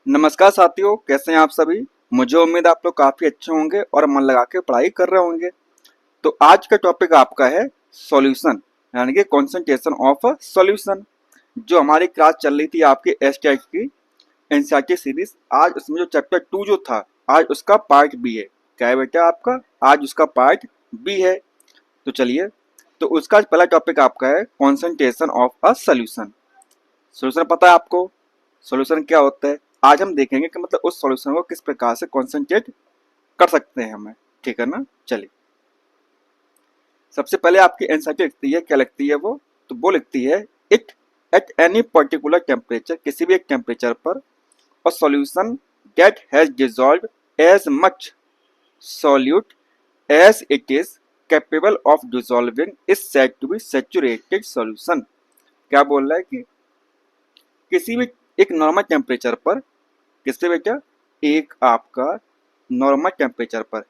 नमस्कार साथियों, कैसे हैं आप सभी। मुझे उम्मीद है आप लोग काफ़ी अच्छे होंगे और मन लगा के पढ़ाई कर रहे होंगे। तो आज का टॉपिक आपका है सॉल्यूशन, यानी कि कॉन्सेंट्रेशन ऑफ अ सॉल्यूशन। जो हमारी क्लास चल रही थी आपकी एसटीआई की एनसीईआरटी सीरीज, आज उसमें जो चैप्टर 2 जो था, आज उसका पार्ट बी है। क्या है बेटा आपका? आज उसका पार्ट बी है। तो चलिए, तो उसका पहला टॉपिक आपका है concentration of a solution. Solution पता है आपको? सॉल्यूशन क्या होता है? आज हम देखेंगे कि मतलब उस सॉल्यूशन को किस प्रकार से कॉन्सेंट्रेट कर सकते हैं हमें। ठीक है ना? चलिए, सबसे पहले आपकी एनसीईआरटी लिखती है, क्या लिखती है वो? तो वो लिखती है it at any particular temperature, किसी भी एक टेम्परेचर पर और solution that has dissolve as much solute as it is capable of dissolving is said to be saturated solution. क्या बोल रहा है कि किसी भी एक नॉर्मल टेम्परेचर पर, किससे बेटा? एक आपका नॉर्मल टेम्परेचर पर,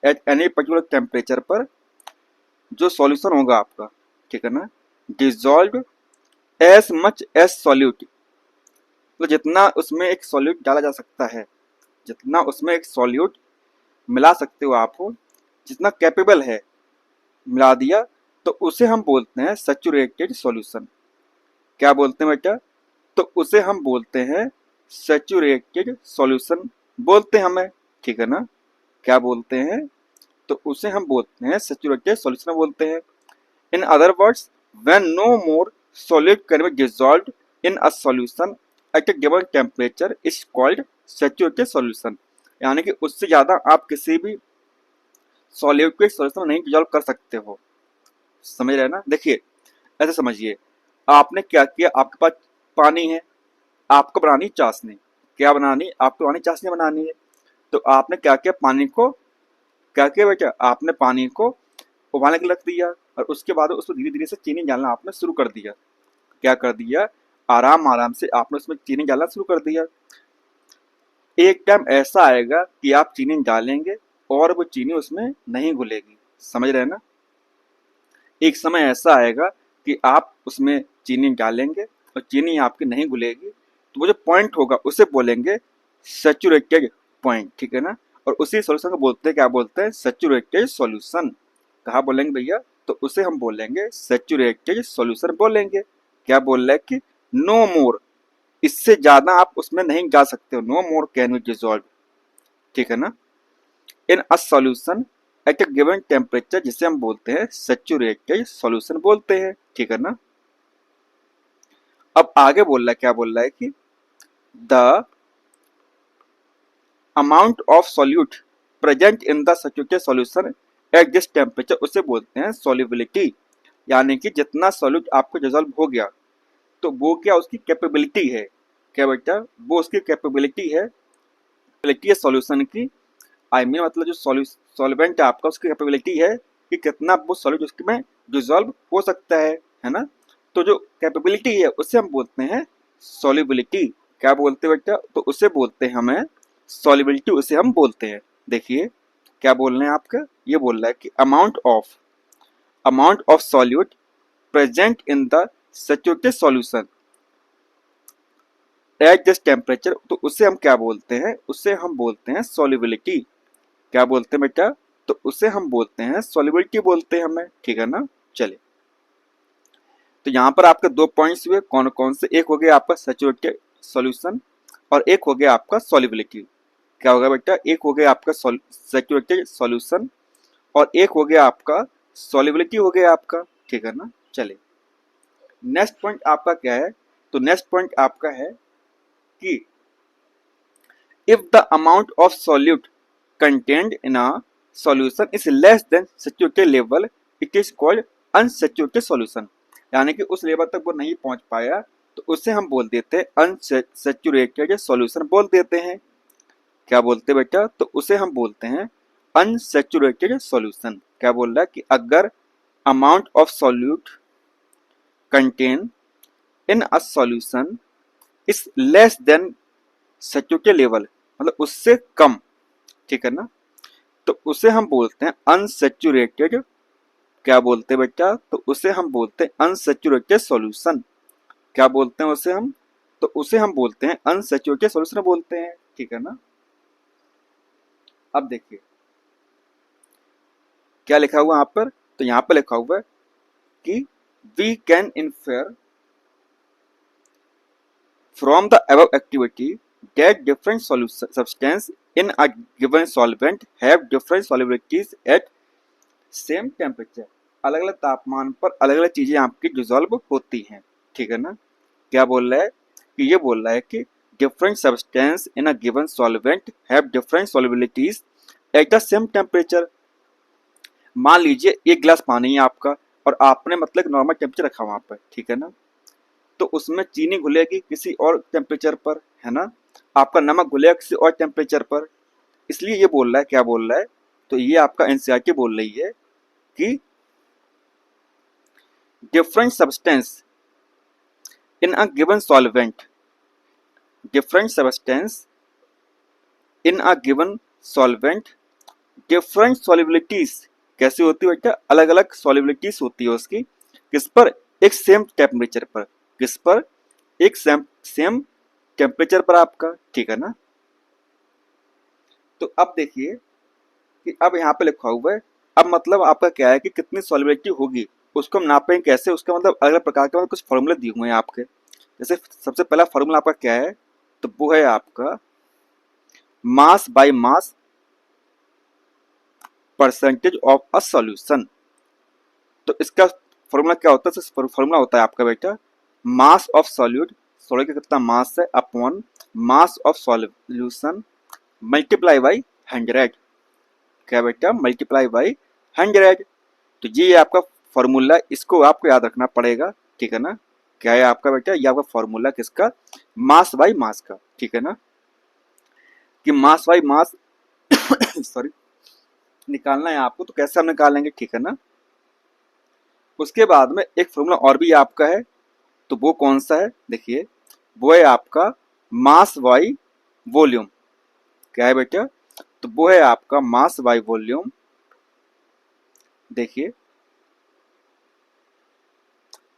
एट एनी पर्टिकुलर टेम्परेचर पर जो सॉल्यूशन होगा आपका, ठीक है ना, dissolve as much as solute, तो जितना उसमें एक सॉल्यूट डाला जा सकता है, जितना उसमें एक सॉल्यूट मिला सकते हो आप, जितना कैपेबल है मिला दिया, तो उसे हम बोलते हैं सैचुरेटेड सॉल्यूशन। क्या बोलते हैं बेटा? तो उसे हम बोलते हैं सैचुरेटेड सॉल्यूशन बोलते हैं हमें। ठीक है ना? क्या बोलते हैं? तो उसे हम बोलते हैं सैचुरेटेड सॉल्यूशन बोलते हैं। In other words, when no more solid can be dissolved in a solution at a given temperature is called saturated solution. यानी कि उससे ज्यादा आप किसी भी सॉलिड को सॉल्यूशन नहीं डिसॉल्व कर सकते हो। समझ रहे हैं ना? देखिए, ऐसे समझिए, आपने क्या किया, आपके पास पानी है, आपको बनानी चाशनी। क्या बनानी? आपको बनानी चाशनी बनानी है। तो आपने क्या किया, पानी को क्या किया बेटा? आपने पानी को उबालने के लिए रख दिया और उसके बाद उसमें धीरे धीरे से चीनी डालना आपने शुरू कर दिया। क्या कर दिया? आराम आराम से आपने उसमें चीनी डालना शुरू कर दिया। एक टाइम ऐसा आएगा कि आप चीनी डालेंगे और वो चीनी उसमें नहीं घुलेगी। समझ रहे हैं ना? एक समय ऐसा आएगा कि आप उसमें चीनी डालेंगे और चीनी आपकी नहीं घुलेगी, तो वो जो पॉइंट होगा उसे बोलेंगे सैचुरेटेड पॉइंट। ठीक है ना? और उसी सॉल्यूशन को बोलते हैं, क्या बोलते हैं? Saturated solution. कहा बोलेंगे भैया? तो उसे हम बोलेंगे सैचुरेटेड सॉल्यूशन बोलेंगे। क्या बोल रहा है कि नो मोर, इससे ज्यादा आप उसमें नहीं जा सकते हो। No more can be dissolve. ठीक है ना? In a solution at a given temperature, जिसे हम बोलते हैं सैचुरेटेड सॉल्यूशन बोलते हैं। ठीक है ना? अब आगे बोल रहा है, क्या बोल रहा है कि the amount of solute present in the saturated solution at this temperature, उसे बोलते हैं सॉल्युबिलिटी। यानी कि जितना सॉल्यूट आपको डिसॉल्व हो गया, तो वो क्या उसकी कैपेबिलिटी है। क्या बेटा? वो उसकी कैपेबिलिटी है, कैपेबिलिटी है सॉल्यूशन की। आई मीन मतलब जो सॉल्वेंट है आपका, उसकी कैपेबिलिटी है कि कितना वो सॉल्यूट उसमें डिसॉल्व हो सकता है ना? तो जो कैपेबिलिटी है उसे हम बोलते हैं सॉल्युबिलिटी। क्या बोलते हैं बेटा? तो उसे बोलते हैं हमें सॉल्युबिलिटी, उसे हम बोलते हैं। देखिए, क्या बोल रहे हैं आपका? ये बोल रहा है कि amount of solute present in the saturated solution at this temperature, तो उसे हम क्या बोलते हैं? उसे हम बोलते हैं सॉल्युबिलिटी। क्या बोलते हैं बेटा? तो उसे हम बोलते हैं सॉल्युबिलिटी बोलते हैं हमें। ठीक है ना? चलिए, तो यहाँ पर आपके दो पॉइंट्स हुए, कौन कौन से? एक हो गया आपका सैचुरेटेड सॉल्यूशन और एक हो गया आपका सॉल्युबिलिटी। क्या होगा बेटा? एक हो गया आपका सैचुरेटेड सॉल्यूशन और एक हो गया आपका सॉल्युबिलिटी हो गया आपका। ठीक है ना? चलिए, नेक्स्ट पॉइंट आपका क्या है? तो नेक्स्ट पॉइंट आपका है कि if the amount of solute contained in a solution is less than saturated level, it is called unsaturated solution। यानी कि उस लेवल तक वो नहीं पहुंच पाया, तो उसे हम बोल देते हैं अनसैचुरेटेड सॉल्यूशन बोल देते हैं। क्या बोलते हैं बेटा? तो उसे हम बोलते हैं अनसैचुरेटेड सॉल्यूशन। क्या बोल रहा है कि अगर amount of solute contain in a solution is less than saturated level, मतलब उससे कम। ठीक है ना? तो उसे हम बोलते हैं अनसैचुरेटेड। क्या बोलते हैं बेटा? तो उसे हम बोलते हैं अनसैचुरेटेड सॉल्यूशन। क्या बोलते हैं उसे हम? तो उसे हम बोलते हैं अनसैचुरेटेड सॉल्यूशन बोलते हैं, ठीक है ना। अब देखिए क्या लिखा हुआ यहाँ पर, तो यहाँ पर लिखा हुआ है कि we can infer from the above activity that different substance in a given solvent have different solubilities at same temperature। अलग अलग तापमान पर अलग अलग चीजें आपकी डिजोल्व होती हैं, ठीक है ना। क्या बोल रहा है कि ये बोल रहा है कि different substance in a given solvent have different solubilities at the same temperature। मान लीजिए एक गिलास पानी है आपका और आपने मतलब नॉर्मल टेम्परेचर रखा वहां पर, ठीक है ना। तो उसमें चीनी घुलेगी किसी और टेम्परेचर पर, है ना। आपका नमक घुलेगा किसी और टेम्परेचर पर। इसलिए ये बोल रहा है, क्या बोल रहा है, तो ये आपका एनसीईआरटी बोल रही है कि different substance in a given solvent, different substance in a given solvent, different solubilities कैसी होती है बेटा, अलग अलग सॉल्युबिलिटीज होती है उसकी, किस पर, एक सेम टेम्परेचर पर, किस पर, एक सेम टेम्परेचर पर आपका, ठीक है ना। तो अब देखिए कि अब यहाँ पे लिखा हुआ है, अब मतलब आपका क्या है कि कितनी सॉल्युबिलिटी होगी उसको हम नापेंगे कैसे, उसका मतलब अलग अलग प्रकार के मतलब कुछ फॉर्मूले दिए हुए हैं आपके। जैसे सबसे पहला फॉर्मूला आपका क्या है, तो वो है आपका mass by mass percentage of a solution. तो इसका फॉर्मूला क्या होता है, फॉर्मूला होता है आपका बेटा मास ऑफ सॉल्यूट, सॉल्यूट का कितना मास है, upon mass of solution multiply by 100। क्या बेटा, मल्टीप्लाई बाई 100। तो ये आपका फॉर्मूला, इसको आपको याद रखना पड़ेगा, ठीक है ना। क्या है आपका बेटा, ये आपका फॉर्मूला किसका, मास बाई मास का, ठीक है ना। कि मास बाई मास सॉरी निकालना है आपको, तो कैसे हम निकालेंगे, ठीक है ना। उसके बाद में एक फॉर्मूला और भी आपका है, तो वो कौन सा है, देखिए वो है आपका मास बाई वॉल्यूम। क्या है बेटा, तो वो है आपका मास बाई वॉल्यूम। देखिए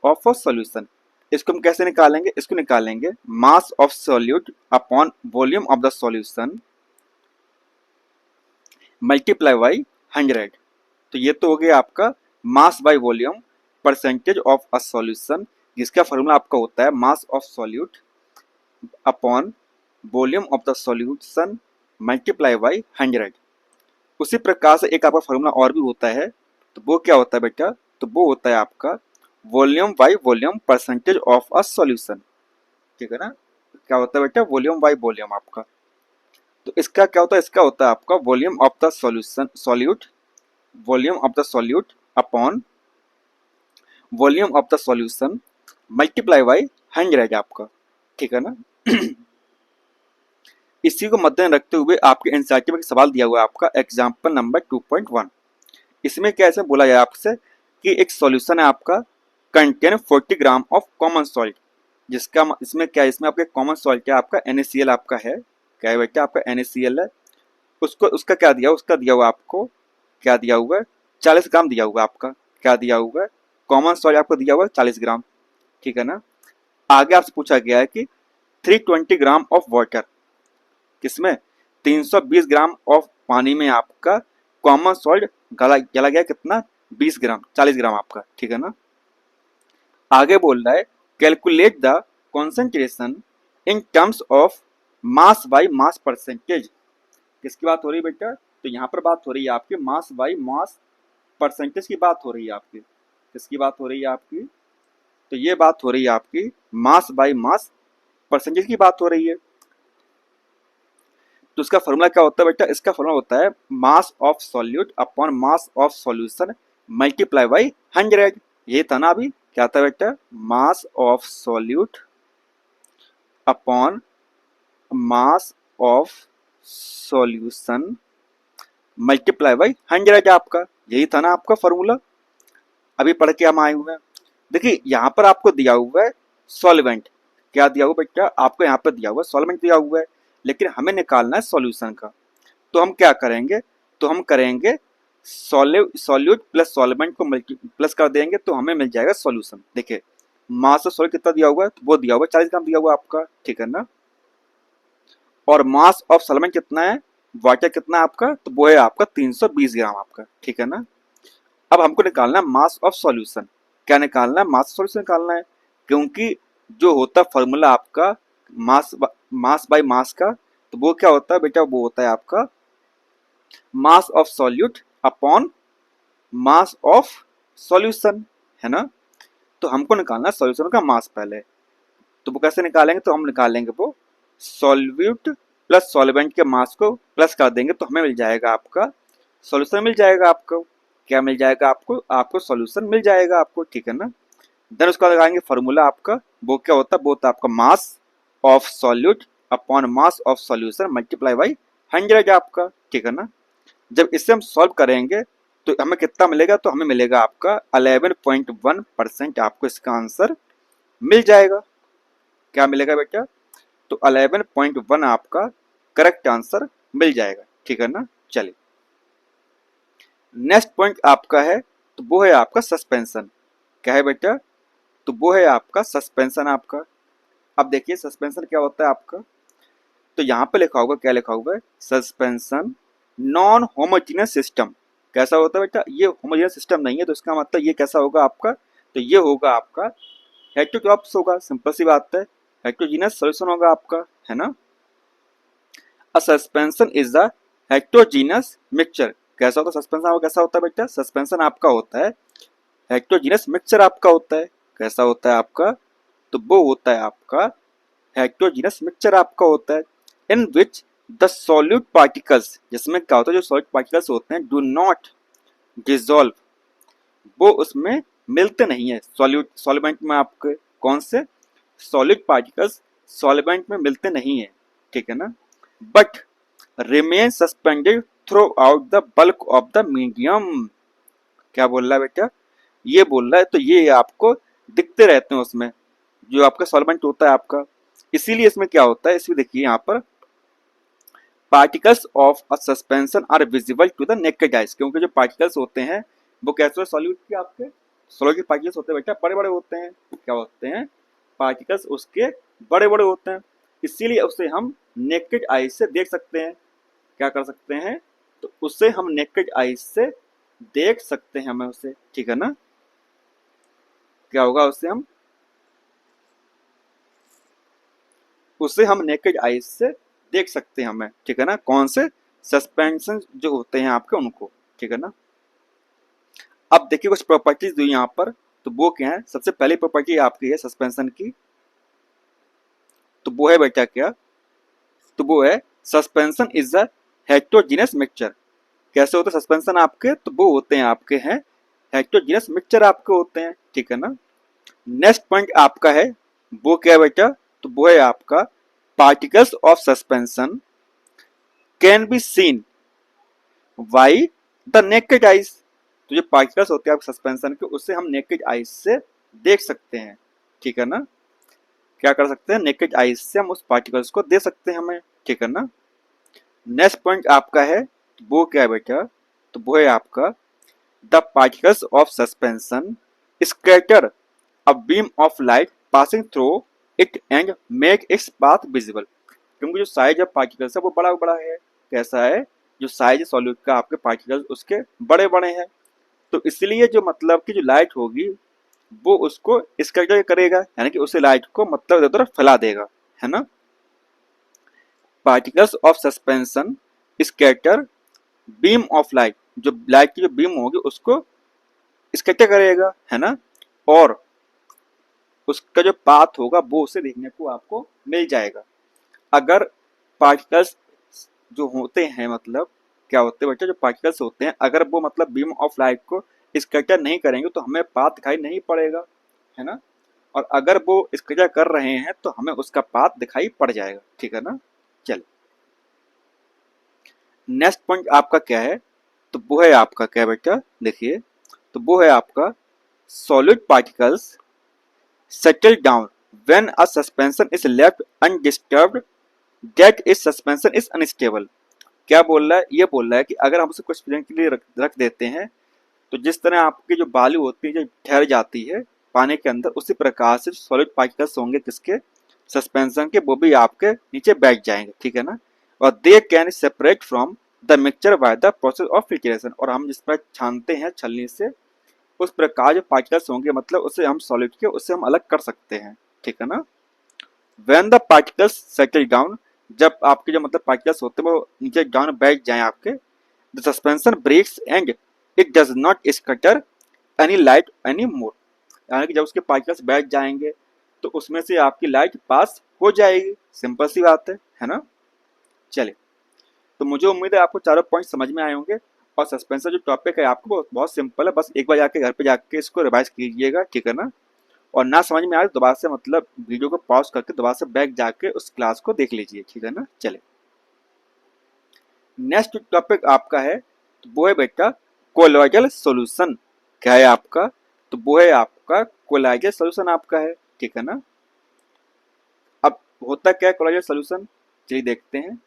ऑफ अ सॉल्यूशन, इसको हम कैसे निकालेंगे, इसको निकालेंगे mass of solute upon volume of the solution multiply by 100। तो ये तो हो गया आपका mass by volume percentage of a solution, जिसका फॉर्मूला आपका होता है mass of solute upon volume of the solution multiply by 100। उसी प्रकार से एक आपका फॉर्मूला और भी होता है, तो वो क्या होता है बेटा, तो वो होता है आपका volume by volume percentage of a solution, ठीक है ना। क्या होता है बेटा, वॉल्यूम बाई वॉल्यूम आपका। तो इसका क्या होता है, इसका होता है आपका volume of the solution solute, volume of the solute upon volume of the solution multiply by 100 आपका, ठीक है ना। इसी को मद्देनजर रखते हुए आपके एनसीईआरटी में सवाल दिया हुआ है आपका एग्जाम्पल नंबर 2.1। इसमें क्या ऐसे बोला जाए आपसे कि एक सॉल्यूशन है आपका contain 40 gram of common salt, जिसका इसमें क्या है, इसमें आपका कॉमन सॉल्ट है आपका NaCl आपका है। क्या है बेटा, आपका NaCl है। उसको उसका क्या दिया, उसका दिया हुआ आपको क्या दिया हुआ है, 40 ग्राम दिया हुआ है आपका। क्या दिया हुआ है, कॉमन सॉल्ट आपको दिया हुआ है 40 ग्राम, ठीक है ना। आगे आपसे पूछा गया है कि 320 ग्राम ऑफ वाटर, किसमें, 320 ग्राम ऑफ पानी में आपका कॉमन सॉल्ट गला गया कितना, 20 ग्राम, 40 ग्राम आपका, ठीक है ना। आगे बोल रहा है calculate the concentration in terms of mass by mass percentage. किसकी बात हो रही है बेटा, तो यहाँ पर बात हो रही है आपकी मास बाई मास परसेंटेज की बात हो रही है आपकी। किसकी बात हो रही है आपकी, तो ये बात हो रही है आपकी मास बाई मास परसेंटेज की बात हो रही है। तो इसका फॉर्मूला क्या होता है बेटा, इसका फॉर्मूला होता है mass of solute upon mass of solution multiply by 100। ये था ना अभी, क्या था बेटा, mass of solute upon mass of solution multiply by 100 आपका, यही था ना आपका फॉर्मूला, अभी पढ़ के हम आए हुए हैं। देखिए यहाँ पर आपको दिया हुआ है सॉल्वेंट, क्या दिया हुआ बेटा, आपको यहाँ पर दिया हुआ सॉल्वेंट दिया हुआ है, लेकिन हमें निकालना है सॉल्यूशन का। तो हम क्या करेंगे, तो हम करेंगे सॉल्यूट प्लस सॉल्वेंट को प्लस कर देंगे, तो हमें मिल जाएगा सॉल्यूशन। देखिए मास ऑफ सॉलिड कितना दिया हुआ है, तो वो दिया हुआ है 40 ग्राम दिया हुआ है आपका, ठीक है ना। और मास ऑफ सॉल्वेंट कितना है, वाटर कितना है आपका, तो वो है आपका 320 ग्राम आपका, ठीक है ना। अब हमको निकालना है मास ऑफ सॉल्यूशन। क्या निकालना है, मास ऑफ सॉल्यूशन निकालना है, क्योंकि जो होता है फॉर्मूला आपका मास बाय मास का, तो वो क्या होता है बेटा, वो होता है आपका mass of solute upon mass of solution, है ना। तो हमको निकालना है सॉल्यूशन का मास पहले, तो वो कैसे निकालेंगे, तो हम निकालेंगे वो सॉल्यूट प्लस सॉल्वेंट के मास को प्लस कर देंगे, तो हमें मिल जाएगा आपका सॉल्यूशन मिल जाएगा आपको। क्या मिल जाएगा आपको, आपको सॉल्यूशन मिल जाएगा आपको, ठीक है ना। देन उसका लगाएंगे फॉर्मूला आपका, वो क्या होता है, वो होता है आपका mass of solute upon mass of solution multiply by 100 आपका, ठीक है ना। जब इससे हम सॉल्व करेंगे तो हमें कितना मिलेगा, तो हमें मिलेगा आपका 11.1% आपको इसका आंसर मिल जाएगा। क्या मिलेगा बेटा, तो 11.1 आपका करेक्ट आंसर मिल जाएगा, ठीक है ना। चलिए नेक्स्ट पॉइंट आपका है, तो वो है आपका सस्पेंशन। क्या है बेटा, तो वो है आपका सस्पेंशन आपका। अब देखिए सस्पेंशन क्या होता है आपका, तो यहाँ पे लिखा होगा, क्या लिखा हुआ है, सस्पेंशन नॉन होमोजीनियस सिस्टम। कैसा होता है बेटा, ये होमोजीनियस सिस्टम नहीं है, तो इसका मतलब ये कैसा होगा आपका, तो ये होगा आपका हेटेरोटॉप्स होगा, सिंपल सी बात है, हेटेरोजीनियस सॉल्यूशन होगा आपका, है ना। अ suspension is a heterogeneous mixture. कैसा होता है सस्पेंशन आपका, कैसा होता है बेटा, सस्पेंशन आपका होता है हेटेरोजीनियस मिक्सचर आपका होता है। कैसा होता है आपका, तो वो होता है आपका हेटेरोजीनियस मिक्सचर आपका होता है, इन विच द सॉल्यूट पार्टिकल्स, जिसमें क्या होता है, जो सॉल्यूट पार्टिकल्स होते हैं डू नॉट डिजोल्व, वो उसमें मिलते नहीं है सॉल्यूट सॉल्वेंट में आपके, कौन से सॉलिड पार्टिकल्स सॉल्वेंट में मिलते नहीं है, ठीक है ना, but remain suspended through out the bulk of the medium. क्या बोल रहा है बेटा, ये बोल रहा है, तो ये आपको दिखते रहते हैं उसमें, जो आपका सॉल्वेंट होता है आपका। इसीलिए इसमें क्या होता है, इसमें देखिए यहाँ पर particles of a suspension are visible to the naked eyes, क्योंकि जो पार्टिकल्स होते हैं वो कैसे सॉल्यूट के आपके सॉल्यूट के पार्टिकल्स होते हैं बेटा, बड़े बड़े होते हैं। क्या होते हैं, पार्टिकल्स उसके बड़े बड़े होते हैं, इसीलिए उसे हम नेकेड आइज से देख सकते हैं। क्या कर सकते हैं, तो उसे हम नेकेड आइज से देख सकते हैं हमें उसे, ठीक है ना। क्या होगा, उसे हम नेकेड आइज से देख सकते हैं हमें, ठीक है ना, कौन से सस्पेंशन जो होते हैं आपके उनको, ठीक है ना। अब देखिए कुछ प्रॉपर्टीज दी यहाँ पर, तो वो क्या है, सबसे पहली प्रॉपर्टी आपकी है सस्पेंशन की, तो वो है बेटा क्या, तो वो है suspension is a heterogeneous mixture. कैसे होते हैं सस्पेंशन आपके, तो वो होते हैं आपके हैं हेटेरोजीनियस मिक्सचर आपके होते हैं, ठीक है ना। नेक्स्ट पॉइंट आपका है, वो क्या है बेटा, तो वो है आपका particles of suspension can be seen by the naked eyes. तो जो पार्टिकल्स होते हैं आपके सस्पेंशन के, उससे हम नेकेड आइज से देख सकते हैं, ठीक है ना। क्या कर सकते हैं, नेकेड आइज से हम उस पार्टिकल्स को देख सकते हैं हमें, ठीक है ना। नेक्स्ट पॉइंट आपका है, वो क्या है बेटा, तो वो है आपका the particles of suspension scatter a beam of light passing through it and make its path visible. क्योंकि जो साइज ऑफ पार्टिकल्स है वो बड़ा बड़ा है। कैसा है, जो साइज है सॉल्यूट का आपके पार्टिकल्स उसके बड़े बड़े हैं, तो इसलिए जो मतलब की जो लाइट होगी वो उसको स्कैटर करेगा, यानी कि उसे लाइट को मतलब इधर उधर फैला देगा, है ना। Particles of suspension scatter beam of light, जो लाइट की जो बीम होगी उसको स्कैटर करेगा, है ना, और उसका जो पाथ होगा वो उसे देखने को आपको मिल जाएगा। अगर पार्टिकल्स जो होते हैं मतलब क्या होते हैं बेटा, जो पार्टिकल्स होते हैं अगर वो मतलब बीम ऑफ लाइट को स्कैटर नहीं करेंगे तो हमें पाथ दिखाई नहीं पड़ेगा, है ना। और अगर वो स्कैटर कर रहे हैं तो हमें उसका पाथ दिखाई पड़ जाएगा, ठीक है ना। चलिए नेक्स्ट पॉइंट आपका क्या है, तो वो है आपका क्या बेटा, देखिए, तो वो है आपका solid particles settle down when a suspension is left undisturbed that is suspension is unstable. क्या बोल रहा है, ये बोल रहा है कि अगर हम उसे कुछ दिन के लिए रख देते हैं, तो जिस तरह आपकी जो बालू होती है जो ठहर जाती है, पानी के अंदर, उसी प्रकार से सॉलिड पार्टिकल्स होंगे किसके, सस्पेंशन के, वो भी आपके नीचे बैठ जाएंगे, ठीक है ना। और they can separate from the mixture by the process of filtration, और हम जिस पर छानते हैं छलनी से, उस प्रकार जो पार्टिकल्स होंगे मतलब उसे हम सॉलिड के उससे हम अलग कर सकते हैं, ठीक है ना। When the particles settle down, जब आपके जो मतलब पार्टिकल्स होते हैं वो नीचे डाउन बैठ जाएं आपके, the suspension breaks and it does not scatter any light any more, यानी कि जब उसके पार्टिकल्स बैठ जाएंगे तो उसमें से आपकी लाइट पास हो जाएगी, सिंपल सी बात है ना। चलिए, तो मुझे उम्मीद है आपको चारों पॉइंट समझ में आए होंगे, और सस्पेंशन जो टॉपिक है आपको बहुत सिंपल है, बस एक बार जाके घर पे जाके इसको रिवाइज कीजिएगा, ठीक है ना। और ना समझ में आए तो दोबारा से मतलब वीडियो को पॉज करके दोबारा से बैक जाके उस क्लास को देख लीजिए, ठीक है ना। चले, नेक्स्ट टॉपिक आपका है, तो वो है बेटा कोलॉइडल सॉल्यूशन। क्या है आपका, तो वो है आपका कोलॉइडल सॉल्यूशन आपका है, ठीक है ना। अब होता क्या है कोलॉइडल सॉल्यूशन, चलिए देखते हैं।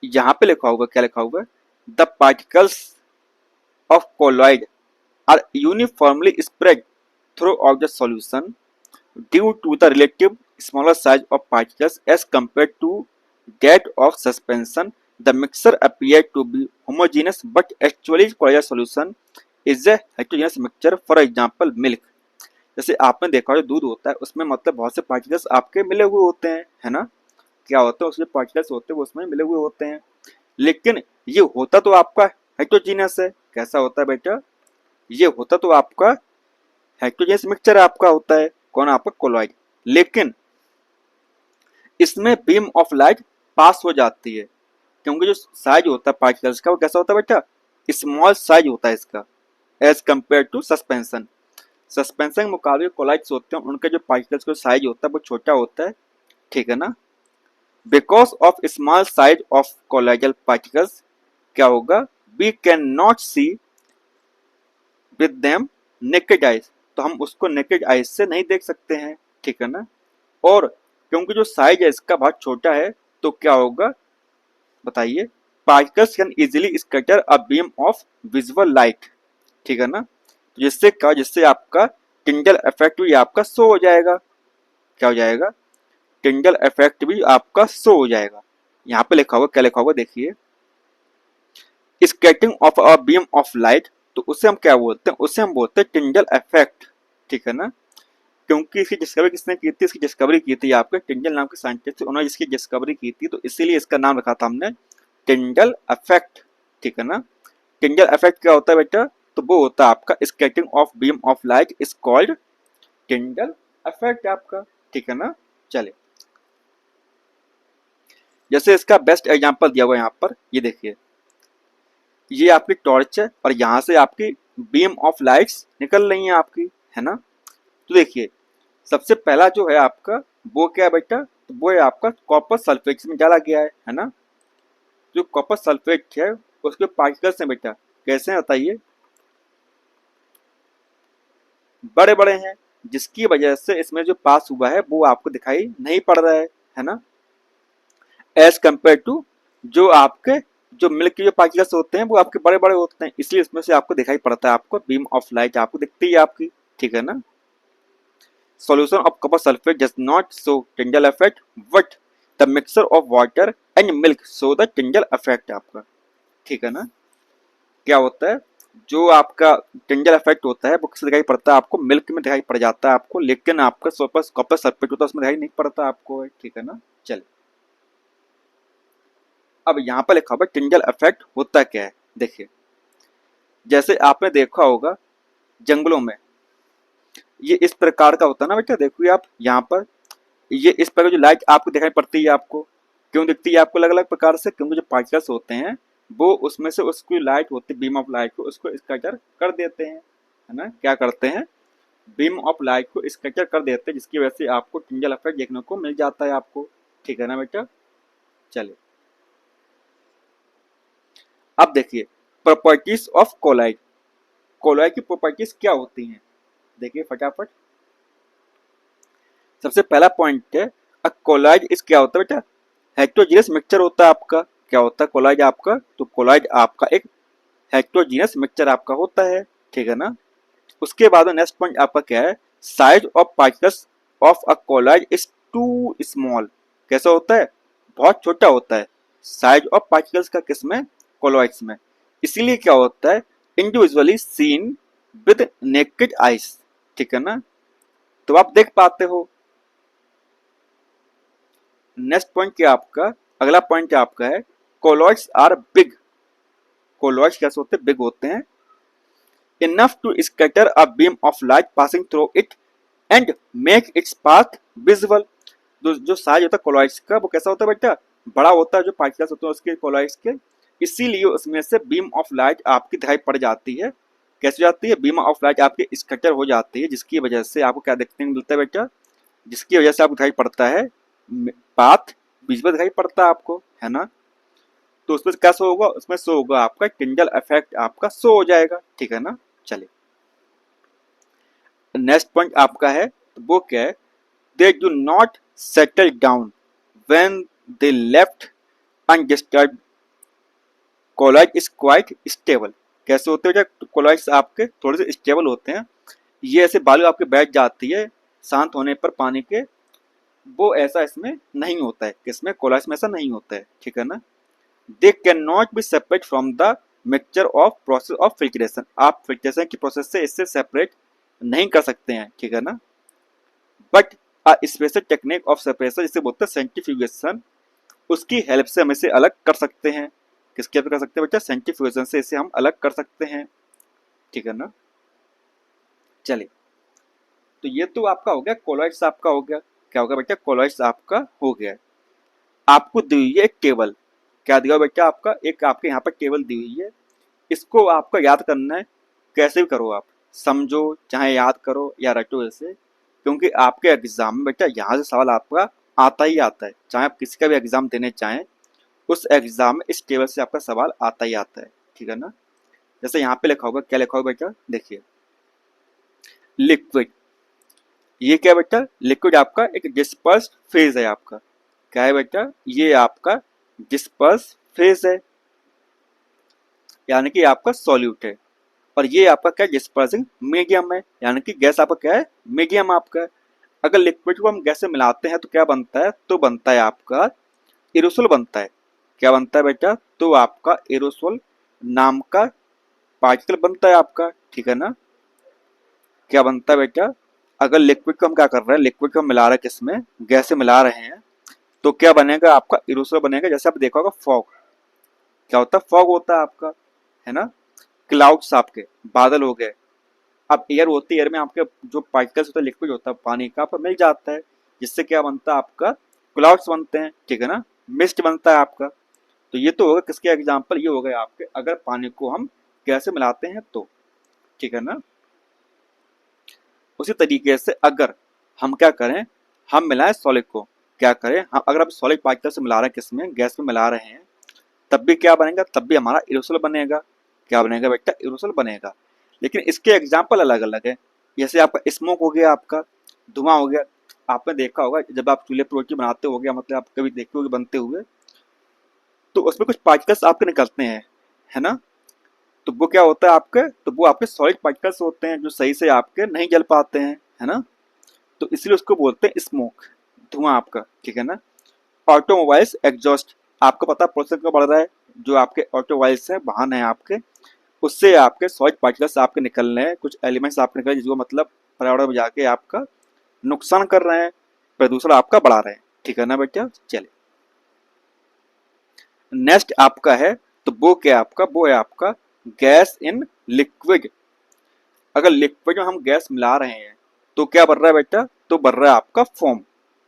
यहाँ पे लिखा होगा, क्या लिखा होगा, the particles of colloid are uniformly spread throughout the solution due to the relative smaller size of particles as compared to that of suspension. The mixture appeared to be homogeneous, but actually colloidal solution is a heterogeneous mixture. For example, milk. जैसे आपने देखा जो दूध होता है उसमें मतलब बहुत से पार्टिकल्स आपके मिले हुए होते हैं, है ना। क्या होता है, उसमें पार्टिकल्स होते हैं वो उसमें मिले हुए होते हैं, लेकिन ये होता तो आपका हेटेरोजीनियस है। कैसा होता है बेटा, ये होता तो आपका हेटेरोजेनियस मिक्सचर आपका होता है, कौन, आपका कोलॉइड, लेकिन इसमें बीम ऑफ लाइट पास हो जाती है, क्योंकि जो साइज होता है पार्टिकल्स का वो कैसा होता है बेटा, स्मॉल साइज होता है इसका, as compare to suspension. Suspension के मुकाबले कोलॉइड्स होते हैं उनके जो पार्टिकल्स का साइज होता है वो छोटा होता है, ठीक है ना। Because of small size of colloidal particles क्या होगा, we can not see with them naked eyes, तो हम उसको नेकेड आइज से नहीं देख सकते हैं, ठीक है ना। और क्योंकि जो साइज है इसका बहुत छोटा है तो क्या होगा बताइए, particles can easily scatter a beam of visual light, ठीक है ना। तो जिससे क्या, जिससे आपका टिंडल इफेक्ट भी आपका शो हो जाएगा, क्या हो जाएगा, टिंडल इफेक्ट भी आपका शो हो जाएगा। यहाँ पे लिखा होगा, क्या लिखा होगा देखिए, scattering of a beam of light, तो उसे हम क्या बोलते हैं, उसे हम बोलते हैं टिंडल इफेक्ट, ठीक है ना। क्योंकि इसकी डिस्कवरी किसने की थी, इसकी डिस्कवरी की थी आपके टिंडल नाम के साइंटिस्ट, उन्होंने इसकी डिस्कवरी की थी, तो इसीलिए इसका नाम रखा था हमने टिंडल इफेक्ट, ठीक है ना। टिंडल इफेक्ट क्या होता है बेटा, तो वो होता है आपका scattering of beam of light is called Tyndall effect आपका, ठीक है ना। चले, जैसे इसका बेस्ट एग्जांपल दिया हुआ यहाँ पर, ये देखिए, ये आपकी टॉर्च है और यहाँ से आपकी बीम ऑफ लाइट्स निकल रही हैं आपकी, है ना। तो देखिए सबसे पहला जो है आपका वो क्या है बेटा, तो वो है आपका कॉपर सल्फेट में डाला गया है ना। जो कॉपर सल्फेट है उसके पार्टिकल्स हैं बेटा, कैसे हैं बताइए, बड़े बड़े हैं, जिसकी वजह से इसमें जो पास हुआ है वो आपको दिखाई नहीं पड़ रहा है ना। एज कंपेयर टू जो आपके जो मिल्क के जो पार्टिकल्स होते हैं वो आपके बड़े बड़े होते हैं, इसलिए इसमें से आपको दिखाई पड़ता है, आपको बीम ऑफ लाइट आपको दिखती है आपकी, ठीक है ना। Solution of copper sulfate does not show Tyndall effect, but the mixture of water and milk show the Tyndall effect आपका, ठीक है ना। क्या होता है, जो आपका Tyndall effect होता है वो किससे दिखाई पड़ता है आपको, मिल्क में दिखाई पड़ जाता है आपको, लेकिन आपका कॉपर सल्फेट होता है उसमें दिखाई नहीं पड़ता आपको, ठीक है ना। चल, अब यहाँ पर लिखा हुआ Tyndall effect होता क्या है, देखिए जैसे आपने देखा होगा जंगलों में ये इस प्रकार का होता है ना बेटा, देखिए आप यहाँ पर ये इस प्रकार जो लाइट आपको दिखाई पड़ती है, आपको क्यों दिखती है आपको अलग अलग प्रकार से, क्योंकि जो पार्टिकल्स होते हैं वो उसमें से उसकी लाइट होती है बीम ऑफ लाइट को उसको स्कैटर कर देते हैं, है ना। क्या करते हैं, बीम ऑफ लाइट को स्कैटर कर देते हैं, जिसकी वजह से आपको टिंडल इफेक्ट देखने को मिल जाता है आपको, ठीक है ना बेटा। चलिए अब देखिए प्रॉपर्टीज ऑफ कोलॉइड, कोलॉइड की प्रॉपर्टीज क्या होती हैं, देखिए फटाफट। सबसे पहला पॉइंट है कोलॉइड इस क्या होता है बेटा, हेटेरोजीनियस मिक्सचर होता है आपका। क्या होता है कोलॉइड आपका, तो कोलॉइड आपका एक हेटेरोजीनियस मिक्सचर आपका होता है, ठीक है ना। उसके बाद नेक्स्ट पॉइंट आपका क्या है, size of particles of a colloid is too small. कैसा होता है, बहुत छोटा होता है साइज ऑफ पार्टिकल्स का, किसमें, कोलॉइड्स में। इसीलिए क्या होता है, individually seen with naked eyes, ठीक है ना, तो आप देख पाते हो। नेक्स्ट पॉइंट क्या आपका, अगला पॉइंट क्या आपका है, कोलॉइड्स आर बिग। कोलॉइड्स कैसे होते हैं, बिग होते हैं। Enough to scatter a beam of light passing through it and make its path visible. जो साइज होता है कोलॉइड्स का, वो कैसा होता है बेटा, बड़ा होता है, जो पार्टिकल्स होते हैं उसके कोलॉइड्स के, इसीलिए उसमें से बीम ऑफ लाइट आपकी दिखाई पड़ जाती है। कैसे जाती है, बीम ऑफ लाइट आपकी स्कैटर हो जाती है, जिसकी वजह से आपको क्या देखने को मिलता है बेटा, जिसकी वजह से आपको दिखाई पड़ता है पाथ विजिबल दिखाई पड़ता है आपको, है ना। तो उसमें क्या शो होगा, उसमें शो होगा आपका टिंडल इफेक्ट, आपका शो हो जाएगा, ठीक है ना। चलिए नेक्स्ट पॉइंट आपका है, तो वो क्या है, they do not settle down when they left undisturbed, colloid is quite stable. कैसे होते हैं, कोलॉइड्स आपके थोड़े से स्टेबल होते हैं, ये ऐसे बालू आपके बैठ जाती है शांत होने पर पानी के, वो ऐसा इसमें नहीं होता है, किसमें, कोलॉइड्स में ऐसा नहीं होता है, ठीक है ना। They can not be separate from the mixture of process of filtration, आप फिल्ट्रेशन की प्रोसेस से इससे सेपरेट नहीं कर सकते हैं, ठीक है ना। But a special technique of separation, जिसे बोलते हैं सेंट्रीफ्यूगेशन, उसकी हेल्प से हम इसे अलग कर सकते हैं। किसके हेल्प कर सकते हैं बेटा, सेंट्रीफ्यूगेशन से इसे हम अलग कर सकते हैं, ठीक है ना। चलिए, तो ये तो आपका हो गया, कोलॉइड्स आपका हो गया। क्या होगा बेटा, कोलॉइड्स आपका हो गया। आपको दी हुई है एक टेबल, क्या दिया बेटा आपका, एक आपके यहाँ पर टेबल दी हुई है, इसको आपको याद करना है। कैसे भी करो आप, समझो चाहे याद करो या रटो ऐसे, क्योंकि आपके एग्जाम में बेटा यहाँ से सवाल आपका आता ही आता है, चाहे आप किसी का भी एग्जाम देने चाहें, उस एग्जाम में इस टेबल से आपका सवाल आता ही आता है, ठीक है ना। जैसे यहाँ पे लिखा होगा, क्या लिखा होगा बेटा, देखिए, लिक्विड। ये क्या बेटा, लिक्विड आपका एक डिस्पर्स्ड फेज है आपका। क्या है बेटा, ये आपका डिस्पर्स फेज है, यानी कि आपका सॉल्यूट है। और ये आपका क्या, डिस्पर्सिंग मीडियम है, यानी कि गैस आपका क्या है, मीडियम आपका है। अगर लिक्विड को हम गैस से मिलाते हैं तो क्या बनता है, तो बनता है आपका एरोसोल बनता है। क्या बनता है बेटा, तो आपका एरोसोल नाम का पार्टिकल बनता है आपका, ठीक है ना। क्या बनता है बेटा, अगर लिक्विड को हम क्या कर रहे हैं, लिक्विड को हम मिला रहे हैं किसमें, गैस से मिला रहे हैं, तो क्या बनेगा आपका, एरोसोल बनेगा। जैसे आप देखा होगा फॉग, क्या होता है, फॉग होता है आपका, है ना। क्लाउड्स आपके बादल हो गए। अब एयर होती है, एयर में आपके जो पार्टिकल्स होता है, लिक्विड होता है पानी का, आपको मिल जाता है, जिससे क्या बनता है आपका, क्लाउड्स बनते हैं, ठीक है ना, मिस्ट बनता है आपका। तो ये तो होगा किसके एग्जाम्पल, ये हो गए आपके, अगर पानी को हम गैस से मिलाते हैं तो, ठीक है ना। उसी तरीके से अगर हम क्या करें, हम मिलाएं सॉलिड को, क्या करें हम, अगर हम सॉलिड पार्टिकल से मिला रहे हैं, किसमें, गैस में मिला रहे हैं, तब भी क्या बनेगा, तब भी हमारा एरोसोल बनेगा। क्या बनेगा बेटा, एरोसोल बनेगा। लेकिन इसके एग्जाम्पल अलग अलग है। जैसे आपका स्मोक हो गया, आपका धुआं हो गया। आपने देखा होगा जब आप चूल्हे पर रोटी बनाते हो गया, मतलब आप कभी देखे होगे बनते हुए, तो उसमें कुछ पार्टिकल्स आपके निकलते हैं, है ना। तो वो क्या होता है आपके, तो वो आपके सॉलिड पार्टिकल्स होते हैं, जो सही से आपके नहीं जल पाते हैं, है ना। तो इसलिए उसको बोलते हैं स्मोक, धुआं आपका, ठीक है ना। ऑटोमोबाइल्स एग्जॉस्ट, आपको पता प्रोसेस क्यों बढ़ रहा है, जो आपके ऑटोमोबाइल्स हैं, वाहन है आपके, उससे आपके सॉलिड पार्टिकल्स आपके निकल रहे हैं, कुछ एलिमेंट्स आपके निकल रहे हैं, जिसको मतलब पर्यावरण में जाके आपका नुकसान कर रहे हैं, प्रदूषण आपका बढ़ा रहे हैं, ठीक है ना बेटा। चलिए नेक्स्ट आपका है, तो वो क्या आपका, वो है आपका गैस इन लिक्विड। अगर लिक्विड में हम गैस मिला रहे हैं तो क्या बन रहा है बेटा, तो बन रहा है आपका फोम।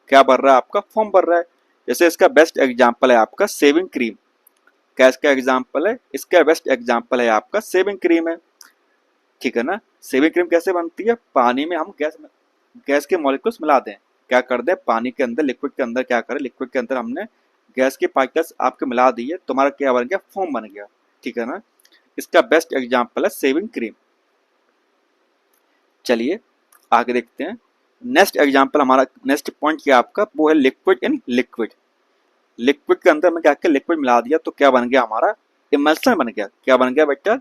क्या बन रहा है आपका, फोम बन रहा है। जैसे इसका बेस्ट एग्जांपल है आपका शेविंग क्रीम। क्या इसका एग्जांपल है, इसका बेस्ट एग्जांपल है आपका शेविंग क्रीम है, ठीक है ना। शेविंग क्रीम कैसे बनती है, पानी में हम गैस के मॉलिक्यूल्स मिला दें, क्या कर दें, पानी के अंदर, लिक्विड के अंदर क्या करें, लिक्विड के अंदर हमने गैस के पार्टिकल्स आपके मिला दिए, तुम्हारा क्या बन गया, फोम बन गया, ठीक है ना। इसका बेस्ट एग्जांपल है शेविंग क्रीम। चलिए आगे देखते हैं। नेक्स्ट एग्जांपल हमारा, नेक्स्ट पॉइंट क्या आपका, वो है लिक्विड इन लिक्विड। लिक्विड के अंदर में क्या लिक्विड मिला दिया, तो क्या बन गया हमारा, इमल्सन बन गया। क्या बन गया बेटा,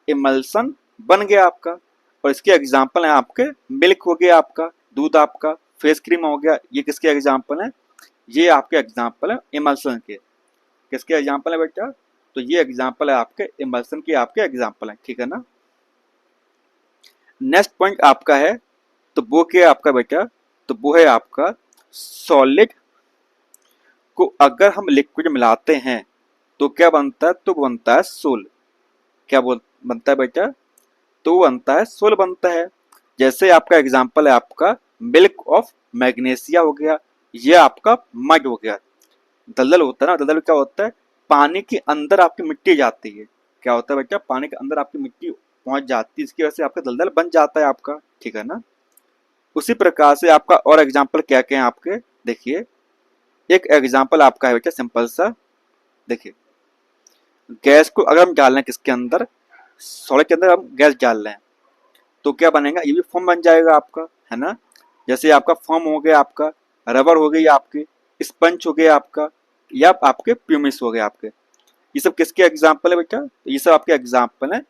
इमल्सन बन गया आपका। और इसके एग्जाम्पल हैं आपके मिल्क हो गया आपका, दूध आपका, फेस क्रीम हो गया, ये किसके एग्जाम्पल हैं? ये आपके एग्जाम्पल है इमल्सन के। किसके एग्जाम्पल है बेटा? तो ये एग्जाम्पल है आपके इमल्सन के, आपके एग्जाम्पल है, ठीक है ना। नेक्स्ट पॉइंट आपका है, तो वो क्या है आपका बेटा? तो वो है आपका सॉलिड को अगर हम लिक्विड मिलाते हैं तो क्या बनता है? तो बनता है सोल। क्या बनता है बेटा? तो बनता है सोल बनता है। जैसे आपका एग्जाम्पल है आपका मिल्क ऑफ मैग्नीशिया हो गया, ये आपका मड हो गया। दलदल होता है ना, दलदल क्या होता है? पानी के अंदर आपकी मिट्टी जाती है। क्या होता है बेटा? पानी के अंदर आपकी मिट्टी पहुंच जाती है, इसकी वजह से आपका दलदल बन जाता है आपका, ठीक है ना। उसी प्रकार से आपका और एग्जाम्पल क्या क्या है आपके, देखिए। एक एग्जाम्पल आपका है बेटा सिंपल सा, देखिए। गैस को अगर हम डाल रहे हैं किसके अंदर? सॉलिड के अंदर हम गैस डाल रहे हैं, तो क्या बनेगा? ये भी फॉर्म बन जाएगा आपका, है ना। जैसे आपका फॉर्म हो गया आपका रबर हो गई आपकी, स्पंज हो गया आपका, या आपके प्यूमिस हो गए आपके। ये सब किसके एग्जाम्पल है बेटा? तो ये सब आपके एग्जाम्पल है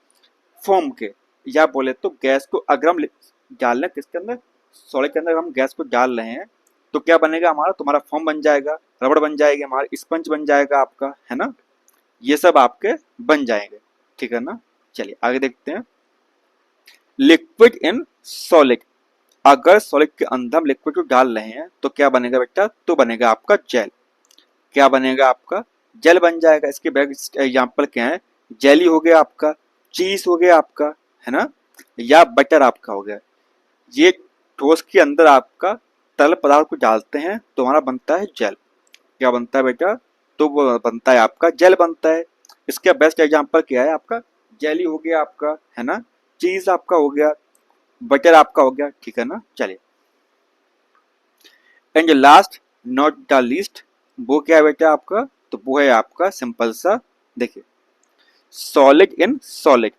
फॉर्म के। या बोले तो गैस को अगर हम डाल रहे हैं किसके अंदर? सॉलिड के अंदर हम गैस को डाल रहे हैं, तो क्या बनेगा हमारा? तुम्हारा फॉर्म बन जाएगा, रबड़ बन जाएगी हमारा, स्पंज बन जाएगा आपका, है ना। ये सब आपके बन जाएंगे, ठीक है ना। चलिए आगे देखते हैं। लिक्विड इन सॉलिड, अगर सॉलिड के अंदर हम लिक्विड को डाल रहे हैं तो क्या बनेगा बेटा? तो बनेगा आपका जेल। क्या बनेगा आपका? जेल बन जाएगा। इसके बेस्ट एग्जाम्पल क्या है? जेली हो गया आपका, चीज हो गया आपका, है ना, या बटर आपका हो गया। ये ठोस के अंदर आपका तरल पदार्थ को डालते हैं तो हमारा बनता है जेल। क्या बनता है बेटा? तो वो बनता है आपका जेल बनता है। इसका बेस्ट एग्जाम्पल क्या है? आपका जेली हो गया आपका, है ना, चीज आपका हो गया, बटर आपका हो गया, ठीक है ना। चलिए, and last not the least, वो क्या है बेटा आपका? तो वो है आपका सिंपल सा, देखिए, सॉलिड इन सॉलिड,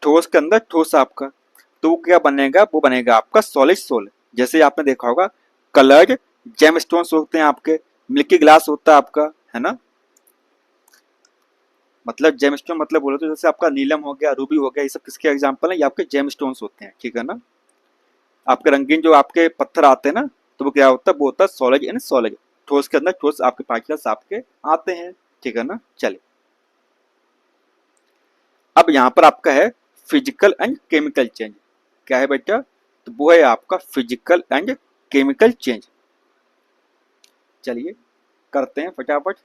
ठोस के अंदर ठोस आपका। तो वो क्या बनेगा? वो बनेगा आपका सॉलिड सोल। जैसे आपने देखा होगा कलर्ड जेमस्टोन्स होते हैं आपके, मिल्की ग्लास होता है आपका, है ना। मतलब जेमस्टोन मतलब बोलो तो जैसे आपका नीलम हो गया, रूबी हो गया, ये सब किसके एग्जाम्पल है? ये आपके जेमस्टोन्स होते हैं, ठीक है ना। आपके रंगीन जो आपके पत्थर आते हैं ना, तो वो क्या होता है? वो होता है सॉलिड इन सॉलिड, ठोस के अंदर ठोस आपके पार्टिकल्स आपके आते हैं, ठीक है ना। चलिए, अब यहाँ पर आपका है फिजिकल एंड केमिकल चेंज। क्या है बेटा? तो वो है आपका फिजिकल एंड केमिकल चेंज। चलिए करते हैं फटाफट।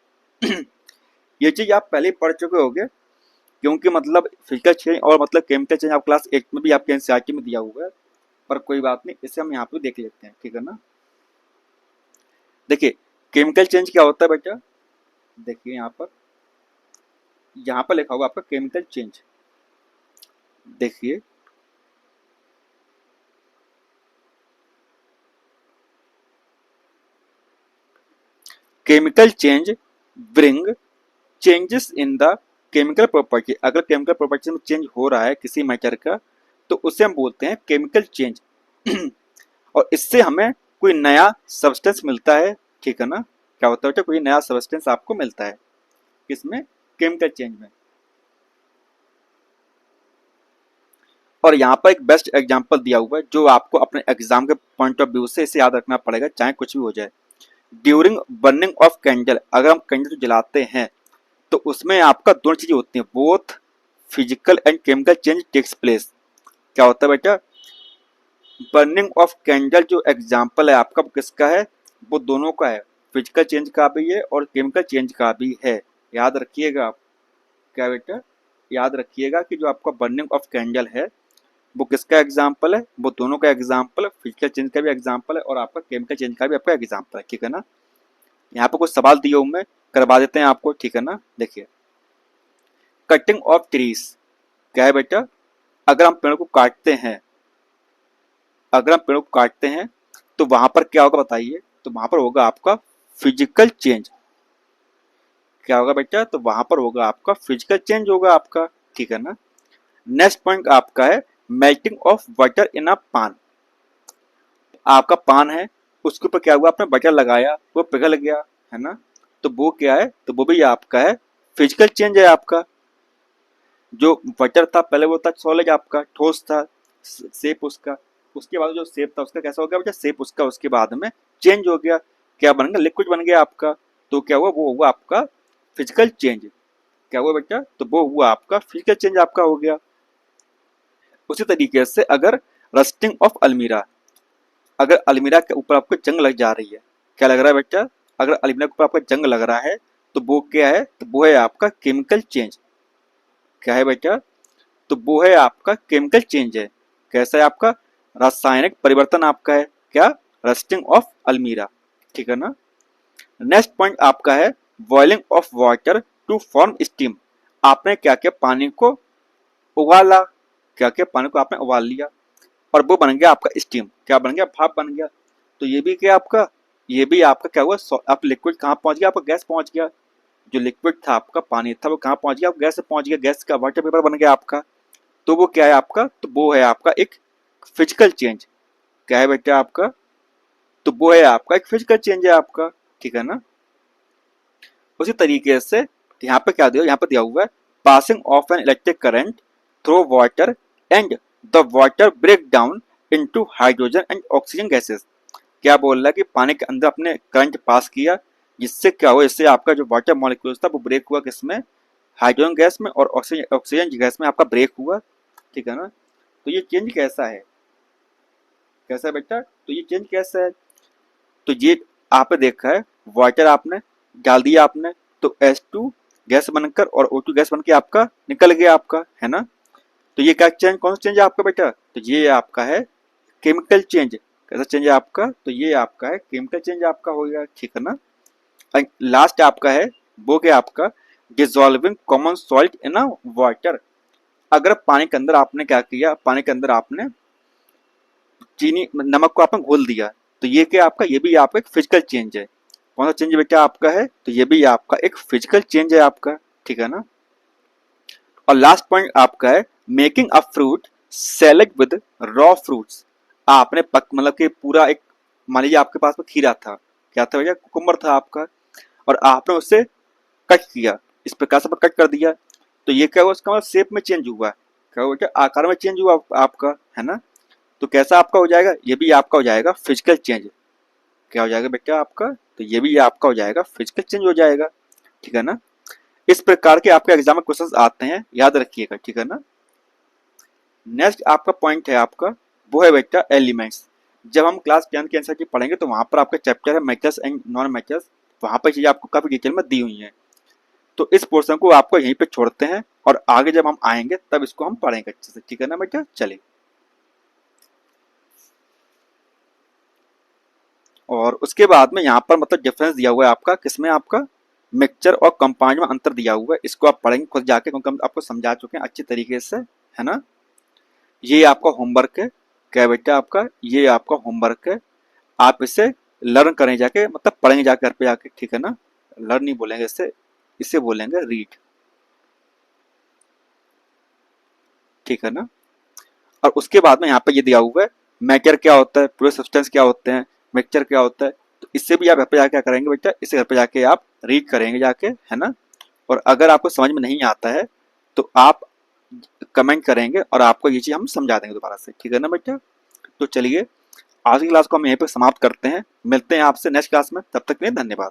ये चीज आप पहले ही पढ़ चुके होंगे, क्योंकि मतलब फिजिकल चेंज और मतलब केमिकल चेंज आप क्लास 8 में भी आपके एनसीईआरटी में दिया हुआ है, पर कोई बात नहीं, इसे हम यहाँ पे देख लेते हैं, ठीक है ना। देखिए केमिकल चेंज क्या होता है बेटा? देखिए यहाँ पर लिखा होगा आपका केमिकल चेंज। देखिए chemical change bring changes in the chemical property. अगर केमिकल प्रॉपर्टी में चेंज हो रहा है किसी मैटर का, तो उसे हम बोलते हैं केमिकल चेंज। और इससे हमें कोई नया सब्सटेंस मिलता है, ठीक है ना। क्या होता है? कोई नया सब्सटेंस आपको मिलता है किसमें? केमिकल चेंज में। और यहाँ पर एक बेस्ट एग्जांपल दिया हुआ है जो आपको अपने एग्जाम के पॉइंट ऑफ व्यू से इसे याद रखना पड़ेगा, चाहे कुछ भी हो जाए। ड्यूरिंग बर्निंग ऑफ कैंडल, अगर हम कैंडल जलाते हैं तो उसमें आपका दोनों चीजें होती हैं, both physical and chemical change takes place. क्या होता है बेटा? बर्निंग ऑफ कैंडल जो एग्जाम्पल है आपका किसका है? वो दोनों का है, फिजिकल चेंज का भी है और केमिकल चेंज का भी है। याद रखिएगा आप। क्या बेटा? याद रखिएगा कि जो आपका बर्निंग ऑफ कैंडल है वो किसका एग्जाम्पल है? वो दोनों का एग्जाम्पल है, फिजिकल चेंज का भी एग्जाम्पल है और आपका केमिकल चेंज का भी आपका एग्जाम्पल है, ठीक है ना। यहाँ पर कुछ सवाल दिए हुए करवा देते हैं आपको, ठीक है ना। देखिए कटिंग ऑफ ट्रीज, क्या है बेटा? अगर हम पेड़ को काटते हैं, अगर हम पेड़ को काटते हैं तो वहां पर क्या होगा बताइए? तो वहां पर होगा आपका फिजिकल चेंज। क्या होगा बेटा? तो वहां पर होगा आपका फिजिकल चेंज होगा आपका, ठीक है ना। नेक्स्ट पॉइंट आपका है मेल्टिंग ऑफ वाटर इन अ पान। आपका पान है, उसके ऊपर क्या हुआ? आपने बटर लगाया, वो पिघल गया, है ना। तो वो क्या है? तो वो भी आपका है फिजिकल चेंज है आपका। जो वाटर था पहले वो था सॉलिड आपका, ठोस था शेप उसका, उसके बाद जो शेप था उसका कैसा हो गया बेटा, शेप उसका उसके बाद में चेंज हो गया, क्या बन गया, लिक्विड बन गया आपका। तो क्या हुआ, वो हुआ आपका फिजिकल चेंज। क्या हुआ बेटा, तो वो हुआ आपका फिजिकल चेंज आपका हो गया। उसी तरीके से अगर रस्टिंग ऑफ अलमीरा, अगर अलमीरा के ऊपर आपको जंग लग जा रही है, क्या लग रहा है बेटा, अगर अलमीरा के ऊपर आपका जंग लग रहा है तो वो क्या है, तो वो है आपका केमिकल चेंज। क्या है बेटा, तो वो है आपका केमिकल चेंज है। कैसा है आपका, रासायनिक परिवर्तन आपका है, क्या, रस्टिंग ऑफ अलमीरा। ठीक है ना। नेक्स्ट पॉइंट आपका है boiling of water to form steam. आपने क्या किया, पानी को उबाला, क्या किया, पानी को आपने उबाल लिया और वो बन गया आपका स्टीम, क्या बन गया, भाप बन गया। तो ये भी क्या आपका, ये भी आपका क्या हुआ, आप लिक्विड कहाँ पहुंच गया, आपका गैस पहुंच गया। जो लिक्विड था आपका पानी था वो कहाँ पहुंच गया, गैस से पहुंच गया, गैस का वाटर पेपर बन गया आपका। तो वो क्या है आपका, तो वो है आपका एक फिजिकल चेंज। क्या है बेटा आपका, तो वो है आपका एक फिजिकल चेंज है आपका। ठीक है ना। उसी तरीके से यहाँ पे क्या दिया, यहाँ पे दिया हुआ है passing of an electric current through water and the water break down into hydrogen and oxygen gases. क्या बोल रहा है कि पानी के अंदर अपने करंट पास किया, जिससे क्या हुआ, इससे आपका जो वाटर मॉलिक्यूल्स था वो ब्रेक हुआ किसमें, हाइड्रोजन गैस में, और ऑक्सीजन ऑक्सीजन गैस में आपका ब्रेक हुआ। ठीक है ना। तो ये चेंज कैसा है, कैसा है बेटा, तो ये चेंज कैसा है, तो ये आपने देखा है, वाटर आपने डाल दिया आपने, तो H2 गैस बनकर और O2 गैस बनकर आपका निकल गया आपका, है ना। तो ये क्या चेंज, कौन सा चेंज है आपका बेटा, तो ये आपका है केमिकल चेंज। कैसा चेंज है आपका, तो ये आपका है केमिकल चेंज आपका हो गया। ठीक है ना। लास्ट आपका है वो क्या आपका, dissolving common salt in a water. अगर पानी के अंदर आपने क्या किया, पानी के अंदर आपने चीनी नमक को आपने घोल दिया, तो ये क्या आपका, ये भी आपका एक फिजिकल चेंज है। कौन सा चेंज बेटा आपका है, तो ये भी आपका एक फिजिकल चेंज है आपका। ठीक है ना। और लास्ट पॉइंट आपका है making a fruit salad with raw fruits. आपने पक मतलब कि पूरा एक, मान लीजिए आपके पास में खीरा था, क्या था भैया, कुकुम्बर था आपका, और आपने उसे कट किया, इस प्रकार से कट कर दिया, तो ये क्या हुआ, उसका मतलब शेप में चेंज हुआ, क्या हुआ, क्या आकार में चेंज हुआ आपका, है ना। तो कैसा आपका हो जाएगा, ये भी आपका हो जाएगा फिजिकल चेंज। क्या हो जाएगा बेटा आपका, तो ये भी आपका हो जाएगा फिजिकल चेंज हो जाएगा। ठीक है ना। इस प्रकार के आपके एग्जाम में क्वेश्चंस आते हैं, याद रखिएगा। ठीक है ना। नेक्स्ट आपका पॉइंट है आपका, वो है बेटा एलिमेंट्स। जब हम क्लास 10 के एनसीईआरटी पढ़ेंगे तो वहां पर आपका चैप्टर है मेटल्स एंड नॉन मेटल्स, वहां पर चीजें आपको काफी डिटेल में दी हुई हैं। तो इस पोर्शन को आपको यहीं पे छोड़ते हैं और आगे जब हम आएंगे तब इसको हम पढ़ेंगे अच्छे से। ठीक है ना बेटा, चलिए। और उसके बाद में यहाँ पर मतलब डिफरेंस दिया हुआ है आपका, किसमें आपका मिक्सचर और कंपाउंड में अंतर दिया हुआ है, इसको आप पढ़ेंगे खुद जाके, क्योंकि हम आपको समझा चुके हैं अच्छी तरीके से, है ना। ये आपका होमवर्क है, क्या बेटा आपका, ये आपका होमवर्क है, आप इसे लर्न करें जाके, मतलब पढ़ेंगे जाके घर पे जाके। ठीक है ना। लर्न नहीं बोलेंगे इसे, इसे बोलेंगे रीड। ठीक है ना। और उसके बाद में यहाँ पे ये दिया हुआ है मैटर क्या होता है, पूरे सब्सटेंस क्या होते हैं, मिक्सचर क्या होता है। तो इससे भी आप घर पे जाके क्या करेंगे बेटा, इसे घर पे जाके आप रीड करेंगे जाके, है ना। और अगर आपको समझ में नहीं आता है तो आप कमेंट करेंगे और आपको ये चीज़ हम समझा देंगे दोबारा से। ठीक है ना बेटा। तो चलिए आज की क्लास को हम यहीं पर समाप्त करते हैं, मिलते हैं आपसे नेक्स्ट क्लास में, तब तक के लिए धन्यवाद।